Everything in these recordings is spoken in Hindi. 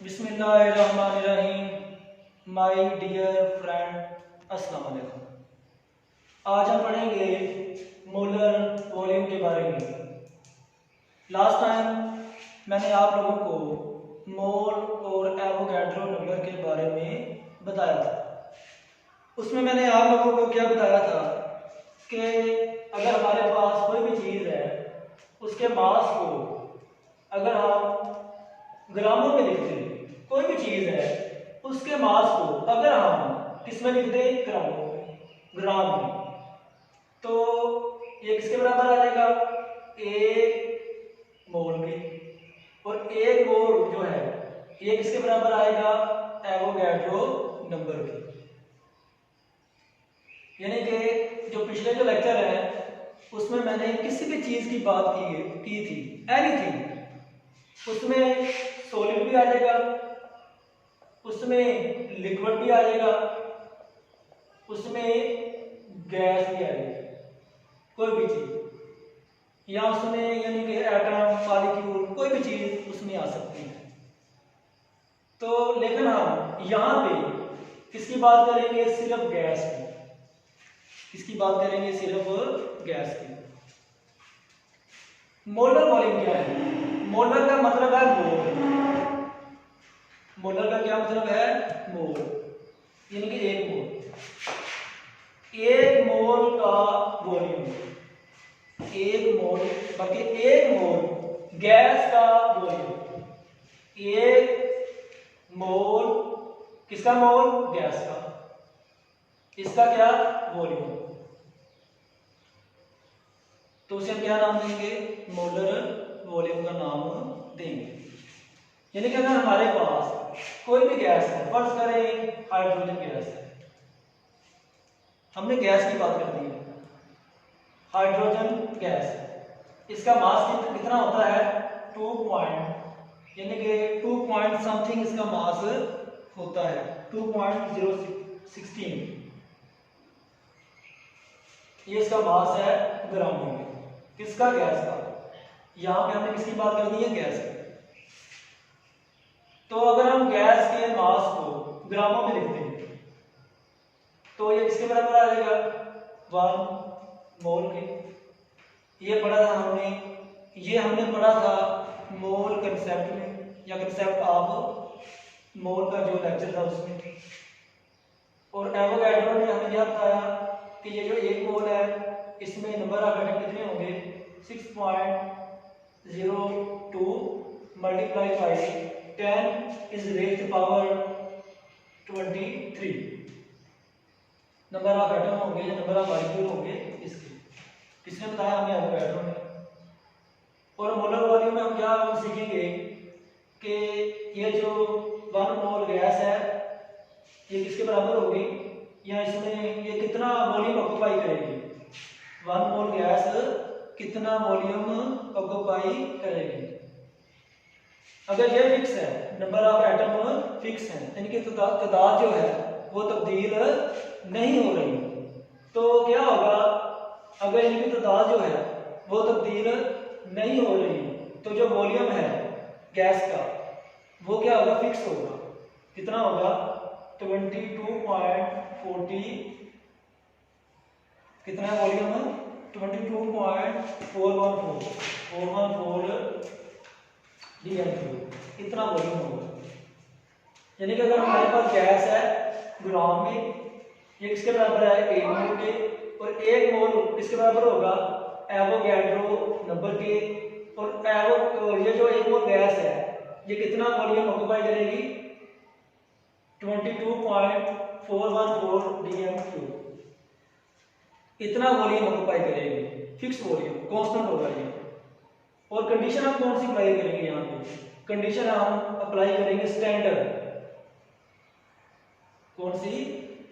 बिस्मिल्लाहिर्रहमानिर्रहीम। माय डियर फ्रेंड, अस्सलाम वालेकुम। आज हम पढ़ेंगे मोलर वॉल्यूम के बारे में। लास्ट टाइम मैंने आप लोगों को मोल और एवोगैड्रो नंबर के बारे में बताया था। उसमें मैंने आप लोगों को क्या बताया था कि अगर हमारे पास कोई भी चीज़ है, उसके मास को अगर हम ग्रामों में लिखते हैं, कोई भी चीज़ है उसके मास को अगर हम किसमें लिख दें, ग्राम में, तो ये किसके बराबर आ जाएगा, एक मोल के। और एक मोल जो है ये किसके बराबर आएगा, एवोगैड्रो नंबर के। यानी कि जो पिछले जो लेक्चर है उसमें मैंने किसी भी चीज़ की बात की थी, एनीथिंग, उसमें सॉलिड भी आ जाएगा, उसमें लिक्विड भी आ जाएगा, उसमें गैस भी आ जाएगी, कोई भी चीज़, या उसमें यानी कि एटम, मॉलिक्यूल, कोई भी चीज़ उसमें आ सकती है। तो लेकिन हम यहाँ पे किसकी बात करेंगे, सिर्फ गैस की। किसकी बात करेंगे, सिर्फ गैस की। मोलर वॉल्यूम क्या है? मोलर का मतलब है मोल। मोलर का क्या मतलब है, मोल, यानी कि एक मोल। एक मोल का वॉल्यूम, एक मोल, बल्कि एक मोल गैस का वॉल्यूम। एक मोल किसका मोल, गैस का, इसका क्या वॉल्यूम, तो उसे हम क्या नाम देंगे, मोलर वॉल्यूम का नाम देंगे। यानी कि अगर हमारे पास कोई भी गैस है, फर्ज करें हाइड्रोजन गैस है, हमने गैस की बात कर दी है, हाइड्रोजन गैस, इसका मास कितना होता है, 2 पॉइंट, यानी कि 2 पॉइंट समथिंग इसका मास होता है, 2.016, ये इसका मास है ग्रामों में। किसका, गैस का। यहां पे हमने किसकी बात कर दी है, गैस की। तो अगर हम गैस के मास को ग्रामों में लिखते हैं तो ये किसके बराबर आ जाएगा, 1 मोल के। ये पढ़ा था हमने, ये हमने पढ़ा था मोल कंसेप्ट में, या कंसेप्ट ऑफ मोल का जो लेक्चर था उसमें। और एवोगैड्रो ने हमें यह बताया कि ये जो एक मोल है इसमें नंबर ऑफ एटम कितने होंगे, 6.02 multiply by 10 is raised power 23 number of atom होंगे या नंबर ऑफ मॉलिक्यूल होंगे इसके। किसने बताया, हमें एवोगैड्रो ने। और मोलर वॉल्यूम में हम क्या सीखेंगे कि ये जो 1 मोल गैस है ये किसके बराबर होगी, या इसमें ये कितना वॉल्यूम ऑक्यूपाई करेगी, 1 मोल गैस कितना वॉल्यूम ऑक्यूपाई करेगी। अगर ये फिक्स है, नंबर ऑफ एटम फिक्स है, यानी कि तादाद जो है वो तब्दील नहीं हो रही, तो क्या होगा, अगर इनकी तादाद जो है वो तब्दील नहीं हो रही, तो जो वॉल्यूम है गैस का वो क्या होगा, फिक्स होगा। कितना होगा, 22.40, कितना वॉल्यूम है, 22.414 dm3, इतना वॉल्यूम होगा। यानी कि अगर हमारे पास गैस है ग्राम में, ये किसके बराबर है, 1 मोल के, और 1 मोल किसके बराबर होगा, एवोगैड्रो नंबर के। और ये जो 1 मोल गैस है ये कितना वॉल्यूम ऑक्यूपाई करेगी, 22.414 dm3, इतना वॉल्यूम ऑक्यूपाई करेगी, फिक्स वॉल्यूम, कांस्टेंट होगा ये। और कंडीशन हम कौन सी अप्लाई करेंगे, यहाँ पे कंडीशन हम अप्लाई करेंगे स्टैंडर्ड। कौन सी,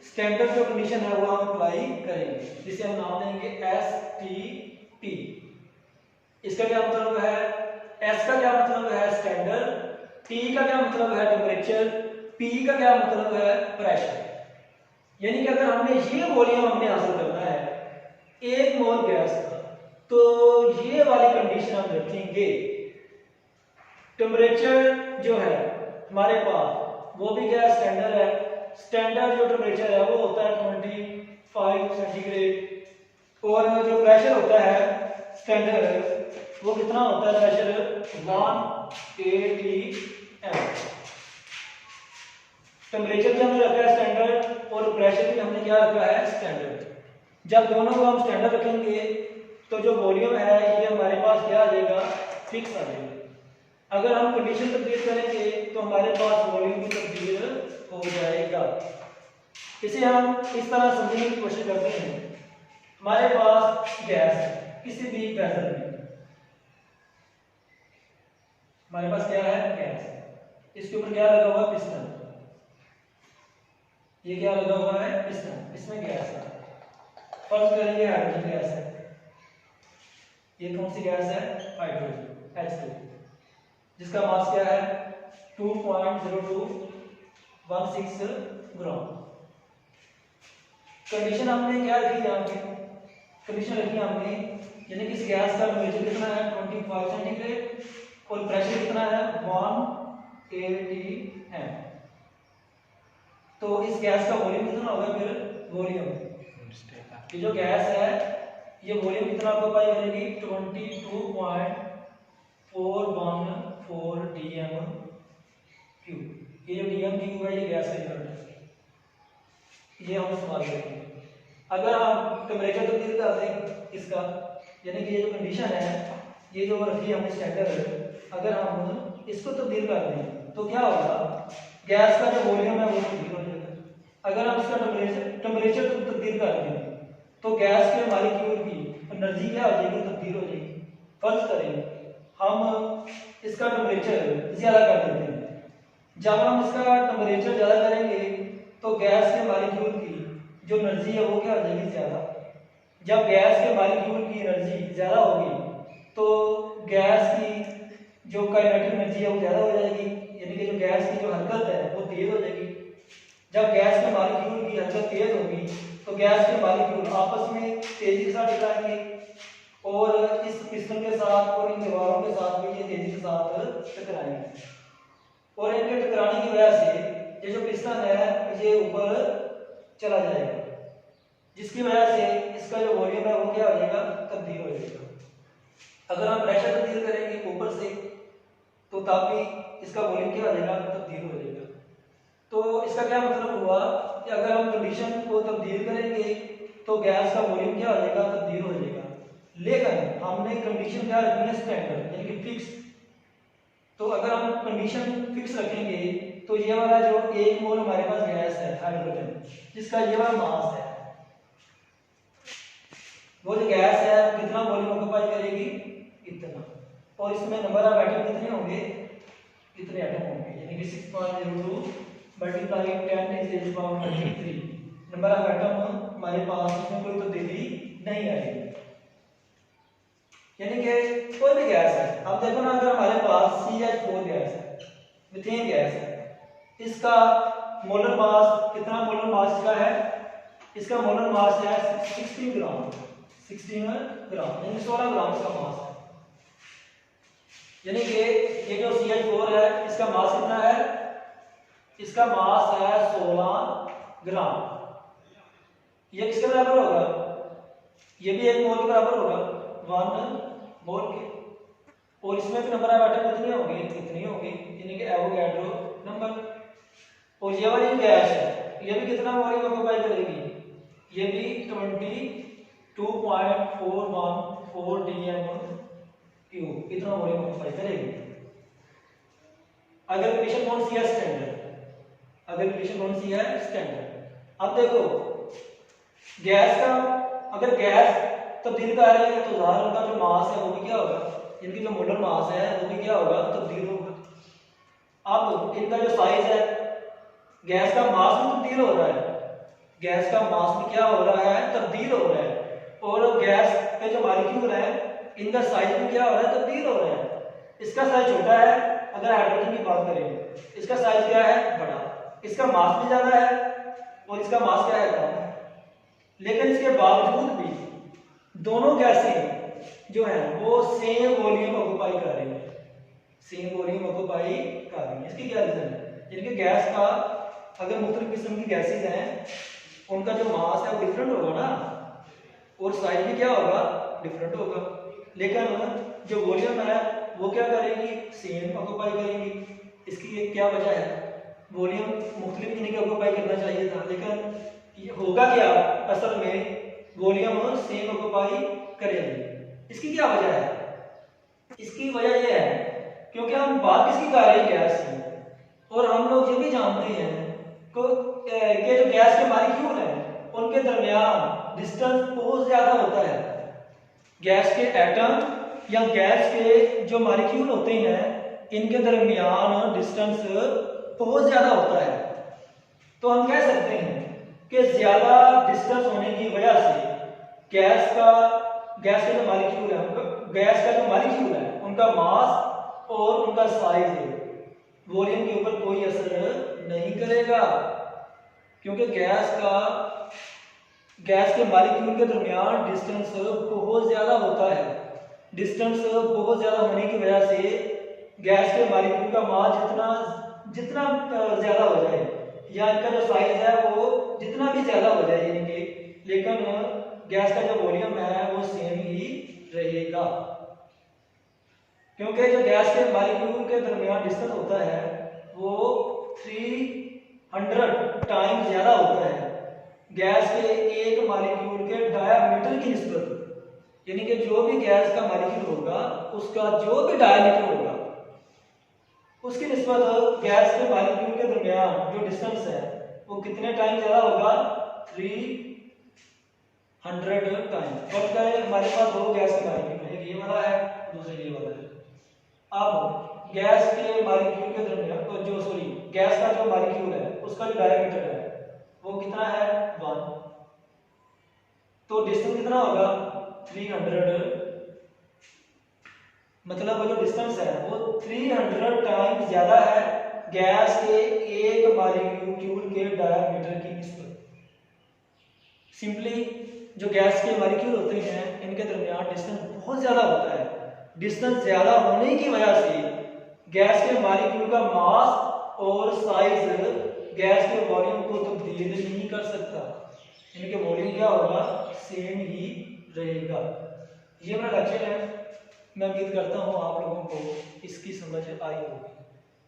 स्टैंडर्ड जो कंडीशन है वो हम अप्लाई करेंगे, जिसे हम नाम देंगे STP। इसका क्या मतलब है, S का क्या मतलब है, स्टैंडर्ड, T का क्या मतलब है, टेम्परेचर, P का क्या मतलब है, प्रेशर। यानी कि अगर हमने ये वॉल्यूम हमने हासिल करना है 1 मोल गैस का, तो ये वाली कंडीशन हम रखेंगे। टेम्परेचर जो है हमारे पास, वो भी क्या स्टैंडर्ड है। स्टैंडर्ड जो टेम्परेचर है वो होता है 25 सेंटीग्रेड, और जो प्रेशर होता है स्टैंडर्ड वो कितना होता है, प्रेशर 1 atm। टेम्परेचर भी हमने रखा है स्टैंडर्ड और प्रेशर भी हमने क्या रखा है स्टैंडर्ड। जब दोनों को हम स्टैंडर्ड रखेंगे तो जो वॉल्यूम है ये हमारे पास क्या आ जाएगा, फिक्स आ जाएगा। अगर हम कंडीशन तब्दील करेंगे तो हमारे पास वॉल्यूम भी तब्दील हो जाएगा। इसे हम इस तरह समझने की कोशिश करते हैं। हमारे पास गैस है किसी भी वेसल में, हमारे पास क्या है गैस, इसके ऊपर क्या लगा हुआ पिस्टन, ये क्या लगा हुआ है पिस्टन, इसमें गैस है। फर्ज करेंगे हाइड्रोजन गैस है, ये कौन सी गैस है हाइड्रोजन H2, जिसका मास क्या है 2.0216 ग्राम। कंडीशन हमने क्या रखी यहाँ पे, कंडीशन रखी हमने यानी कि इस गैस का टेम्परेचर कितना है 25 सेंटीग्रेड और प्रेशर कितना है 1 atm। तो इस गैस का वॉल्यूम कितना होगा, फिर वॉल्यूम ये जो गैस है ये वॉल्यूम कितना आपको पाई करेगी 22.414 dm3। ये जो dm3 है ये गैस का यूनिट है, ये हम इस्तेमाल करेंगे। अगर हम टेम्परेचर तब्दील कर दें इसका, यानी कि ये जो कंडीशन है ये जो रखी है हमने स्टैंडर्ड, अगर हम इसको तब्दील कर दें तो क्या होगा, गैस का जो वॉल्यूम है वो तब्दील हो जाएगा। अगर हम इसका टेम्परेचर तब्दील कर दें तो गैस के मॉलिक्यूल की एनर्जी क्या हो जाएगी, तब्दील हो जाएगी। फर्ज करें हम इसका टेम्परेचर ज्यादा कर देते हैं, जब हम इसका टेम्परेचर ज्यादा करेंगे तो गैस के मॉलिक्यूल की जो एनर्जी है वो क्या हो जाएगी ज्यादा। जब गैस के मॉलिक्यूल की एनर्जी ज्यादा होगी तो गैस की जो काइनेटिक एनर्जी है वो ज्यादा हो जाएगी, यानी कि जो गैस की जो हरकत है वो तेज हो जाएगी। जब गैस के मॉलिक्यूल की हरकत तेज होगी तो गैस के मॉलिक्यूल आपस में तेजी के साथ टकराएंगे और इस पिस्टन के साथ और इन दीवारों के साथ भी ये तेजी के साथ टकराएंगे, और इनके टकराने की वजह से ये जो पिस्टन है ये ऊपर चला जाएगा, जिसकी वजह से इसका जो वॉल्यूम है वो क्या हो जाएगा, तब्दील हो जाएगा। अगर हम प्रेशर तब्दील करेंगे ऊपर से तो तब भी इसका वॉल्यूम क्या हो जाएगा, तब्दील हो जाएगा। तो इसका क्या मतलब हुआ कि अगर हम कंडीशन को तब्दील करेंगे तो गैस का वॉल्यूम क्या हो जाएगा, तब्दील हो जाएगा। लेकिन हमने कंडीशन क्या रखनी है स्टैंडर्ड यानी कि फिक्स। तो अगर हम कंडीशन फिक्स रखेंगे तो ये वाला जो 1 मोल हमारे पास गैस है हाइड्रोजन, जिसका ये वाला मास है, वो जो गैस है कितना वॉल्यूम ऑक्यूपाई करेगी, इतना, और इसमें नंबर ऑफ एटम कितने होंगे, इतने एटम होंगे, यानी कि 6.02 मल्टीप्लाई 10⁻³ नंबर ऑफ एटम हमारे पास, इसमें कोई तब्दीली नहीं आएगी। यानी कि कोई भी गैस है, अब देखो ना, अगर हमारे पास CH4 गैस है, मीथेन गैस है, इसका मोलर मास कितना, मोलर मास इसका है, इसका मोलर मास है 16 ग्राम, 16 ग्राम यानी 16 ग्राम इसका मास है। यानी कि ये जो CH4 है इसका मास कितना है, इसका मास है 16 ग्राम। ये किसके बराबर होगा, ये भी 1 मोल के बराबर होगा, 1 मोल के, और इसमें भी नंबर ऑफ एटम कितने होंगे, कितने होंगे, यानी कि एवोगैड्रो नंबर। और ये वाली गैस है ये भी कितना वॉल्यूम ऑक्यूपाई करेगी, ये भी 22.414 dm3 इतना वॉल्यूम ऑक्यूपाई करेगी। अगर कंडीशन कौन सी है, स्टैंडर्ड। अगर कंडीशन कौन सी है, स्टैंडर्ड। अब देखो गैस का, अगर गैस तब्दील कर रही है तो ज़ाहिर उनका जो मास है वो भी क्या होगा, इनकी जो मोलर मास है वो भी क्या होगा, तब्दील होगा। अब इनका जो साइज है, गैस का मास में तब्दील हो रहा है, गैस का मास में क्या हो रहा है, तब्दील हो रहा है, और गैस के जो मॉलिक्यूल है इनका साइज में क्या हो रहा है, तब्दील हो रहा है। इसका साइज छोटा है अगर हाइड्रोजन की बात करें, इसका साइज क्या है, बड़ा, इसका मास भी ज्यादा है और इसका मास क्या है, कम है। लेकिन इसके बावजूद भी दोनों गैसें जो है वो सेम वॉल्यूम ऑक्यूपाई कर रही है, सेम वॉल्यूम ऑक्यूपाई कर रही है। इसकी क्या रीजन है? यानी कि गैस का अगर मुख्तलिफ किस्म की गैसेज हैं उनका जो मास है वो डिफरेंट होगा ना, और साइज भी क्या होगा, डिफरेंट होगा। लेकिन जो वॉल्यूम है वो क्या करेगी, सेम ऑक्यूपाई करेंगी। इसकी क्या वजह है? वॉल्यूम मुख्तलिफ यानी कि ऑक्यूपाई करना चाहिए था, लेकिन ये होगा क्या, असल में वॉल्यूम सेम ऑक्यूपाई करेगी। इसकी क्या वजह है? इसकी वजह यह है क्योंकि हम बात किसकी कर रहे हैं, गैस की, और हम लोग ये भी जानते हैं कि जो गैस के मॉलिक्यूल हैं उनके दरमियान डिस्टेंस बहुत ज्यादा होता है। गैस के एटम या गैस के जो मॉलिक्यूल होते हैं इनके दरमियान डिस्टेंस बहुत ज्यादा होता है। तो हम कह सकते हैं कि ज्यादा डिस्टेंस होने की वजह से गैस के जो मॉलिक्यूल है गैस का जो मॉलिक्यूल है उनका मास और उनका साइज वॉल्यूम के ऊपर कोई असर नहीं करेगा, क्योंकि गैस के मॉलिक्यूल के दरमियान डिस्टेंस बहुत ज्यादा होता है। डिस्टेंस बहुत ज्यादा होने की वजह से गैस के मॉलिक्यूल का मास जितना ज्यादा हो जाए या इनका जो साइज है वो जितना भी ज्यादा हो जाए यानी कि, लेकिन गैस का जो वॉल्यूम है वो सेम ही रहेगा, क्योंकि जो गैस के मॉलिक्यूल के दरमियान डिस्टेंस होता है वो 300 टाइम्स ज्यादा होता है गैस के एक मॉलिक्यूल के डायामीटर की निस्बत। यानी कि जो भी गैस का मॉलिक्यूल होगा उसका जो भी डायामीटर होगा उसकी निस्बत गैस के मॉलिक्यूल के दरमियान जो डिस्टेंस है वो कितने टाइम ज्यादा होगा, 300 टाइम। और हमारे पास दो गैस के मॉलिक्यूल है, एक ये वाला है दूसरा ये वाला है। अब गैस के मॉलिक्यूल के दरमियान गैस का जो मॉलिक्यूल है उसका जो डायमीटर है वो कितना है, 1। तो डिस्टेंस कितना होगा, 300। मतलब वो जो डिस्टेंस है वो 300 टाइम्स ज्यादा है गैस के एक मॉलिक्यूल के डायमीटर की निस्बत। सिंपली जो गैस के मॉलिक्यूल होते हैं इनके दरमियान डिस्टेंस बहुत ज्यादा होता है। डिस्टेंस ज्यादा होने की वजह से गैस के मॉलिक्यूल का मास और साइज गैस के वॉल्यूम को तब्दील नहीं कर सकता, यानी कि वॉल्यूम क्या होगा, सेम ही रहेगा। ये मेरा लेक्चर है, मैं उम्मीद करता हूँ आप लोगों को इसकी समझ आई होगी।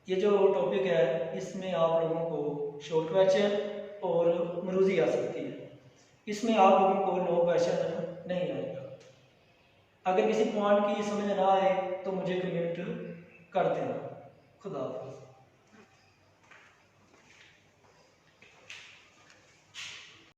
ये जो टॉपिक है इसमें आप लोगों को शॉर्ट क्वेश्चन और मरूजी आ सकती है, इसमें आप लोगों को लॉन्ग क्वेश्चन नहीं आएगा। अगर किसी पॉइंट की समझ ना आए तो मुझे कमेंट कर देना। खुदा हाफिज़।